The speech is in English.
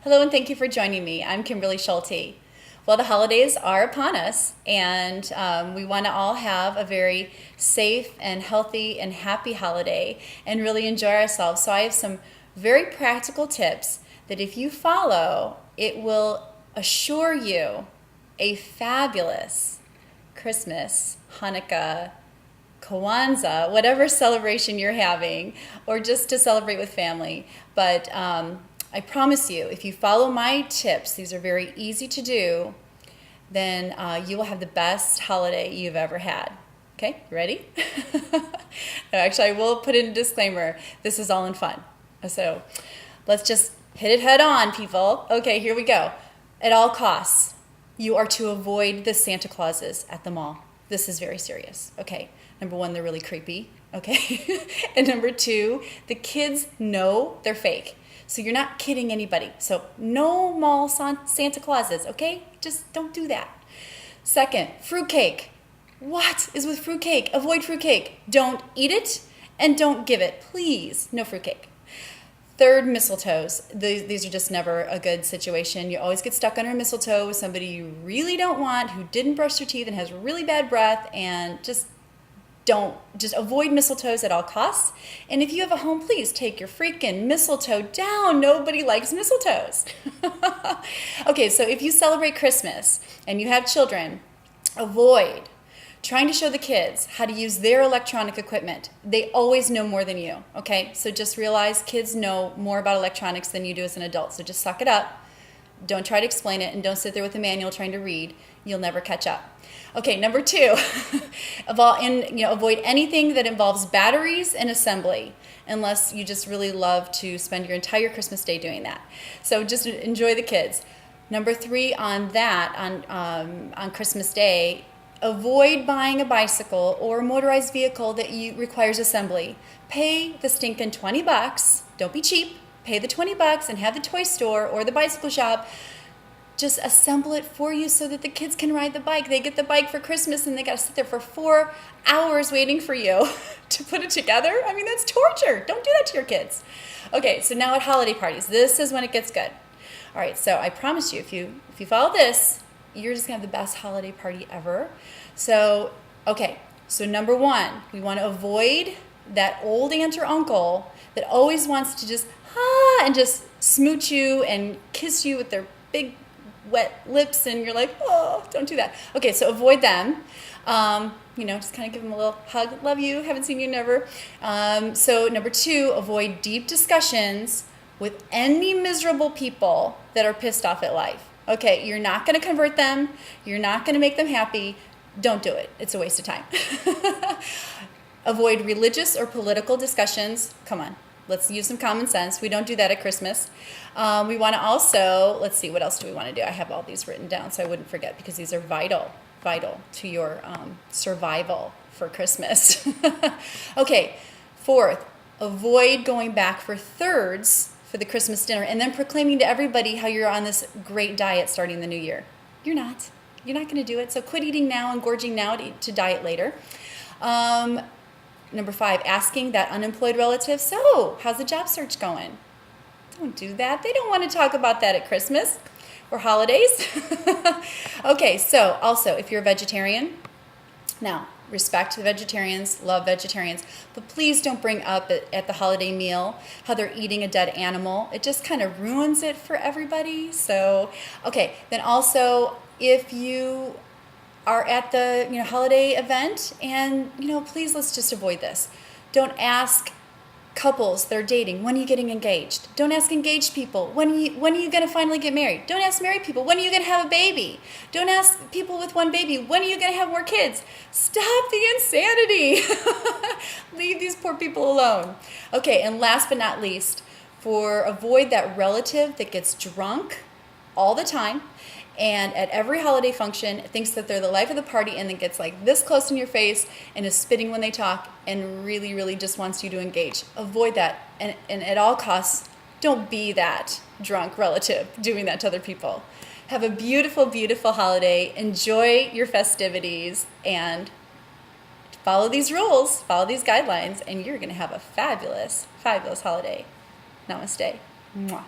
Hello and thank you for joining me. I'm Kimberly Schulte. Well, the holidays are upon us, and we want to all have a very safe and healthy and happy holiday and really enjoy ourselves. So I have some very practical tips that if you follow, it will assure you a fabulous Christmas, Hanukkah, Kwanzaa, whatever celebration you're having, or just to celebrate with family. But I promise you, if you follow my tips, these are very easy to do, then you will have the best holiday you've ever had. Okay, you ready? No, actually, I will put in a disclaimer. This is all in fun. So let's just hit it head on, people. Okay, here we go. At all costs, you are to avoid the Santa Clauses at the mall. This is very serious. Okay, number one, they're really creepy. Okay, and number two, the kids know they're fake. So you're not kidding anybody. So no mall Santa Clauses, okay? Just don't do that. Second, fruitcake. What is with fruitcake? Avoid fruitcake. Don't eat it and don't give it. Please, no fruitcake. Third, mistletoes. These are just never a good situation. You always get stuck under a mistletoe with somebody you really don't want, who didn't brush their teeth and has really bad breath, and just avoid mistletoes at all costs. And if you have a home, please take your freaking mistletoe down. Nobody likes mistletoes. Okay, so if you celebrate Christmas and you have children, avoid trying to show the kids how to use their electronic equipment. They always know more than you, okay? So just realize kids know more about electronics than you do as an adult. So just suck it up. Don't try to explain it, and don't sit there with a manual trying to read. You'll never catch up. Okay, number two, avoid anything that involves batteries and assembly, unless you just really love to spend your entire Christmas day doing that. So just enjoy the kids. Number three on Christmas Day, avoid buying a bicycle or a motorized vehicle that requires assembly. Pay the stinking $20. Don't be cheap. Pay the $20 and have the toy store or the bicycle shop just assemble it for you so that the kids can ride the bike. They get the bike for Christmas and they got to sit there for 4 hours waiting for you to put it together. I mean, that's torture. Don't do that to your kids. Okay, so now at holiday parties, this is when it gets good. All right, so I promise you, if you follow this, you're just going to have the best holiday party ever. So, okay, so number one, we want to avoid that old aunt or uncle that always wants to just and just smooch you and kiss you with their big wet lips, and you're like, oh, don't do that. Okay, so avoid them. Just kind of give them a little hug. Love you, haven't seen you in ever. So number two, avoid deep discussions with any miserable people that are pissed off at life. Okay, you're not going to convert them. You're not going to make them happy. Don't do it. It's a waste of time. Avoid religious or political discussions. Come on. Let's use some common sense. We don't do that at Christmas. We want to also, let's see, what else do we want to do? I have all these written down so I wouldn't forget, because these are vital to your survival for Christmas. Okay, fourth, avoid going back for thirds for the Christmas dinner and then proclaiming to everybody how you're on this great diet starting the new year. You're not. You're not going to do it. So quit eating now and gorging now to diet later. Number five, asking that unemployed relative, so how's the job search going? Don't do that. They don't want to talk about that at Christmas or holidays. Okay, so also, if you're a vegetarian, now, respect the vegetarians, love vegetarians, but please don't bring up at the holiday meal how they're eating a dead animal. It just kind of ruins it for everybody. So, okay, then also, if you are at the holiday event, and please, let's just avoid this. Don't ask couples that are dating, when are you getting engaged? Don't ask engaged people, when are you going to finally get married? Don't ask married people, when are you going to have a baby? Don't ask people with one baby, when are you going to have more kids? Stop the insanity. Leave these poor people alone. Okay, and last but not least, avoid that relative that gets drunk all the time and at every holiday function thinks that they're the life of the party, and then gets like this close in your face and is spitting when they talk and really, really just wants you to engage. Avoid that, and at all costs, don't be that drunk relative doing that to other people. Have a beautiful, beautiful holiday. Enjoy your festivities and follow these rules, follow these guidelines, and you're going to have a fabulous, fabulous holiday. Namaste. Mwah.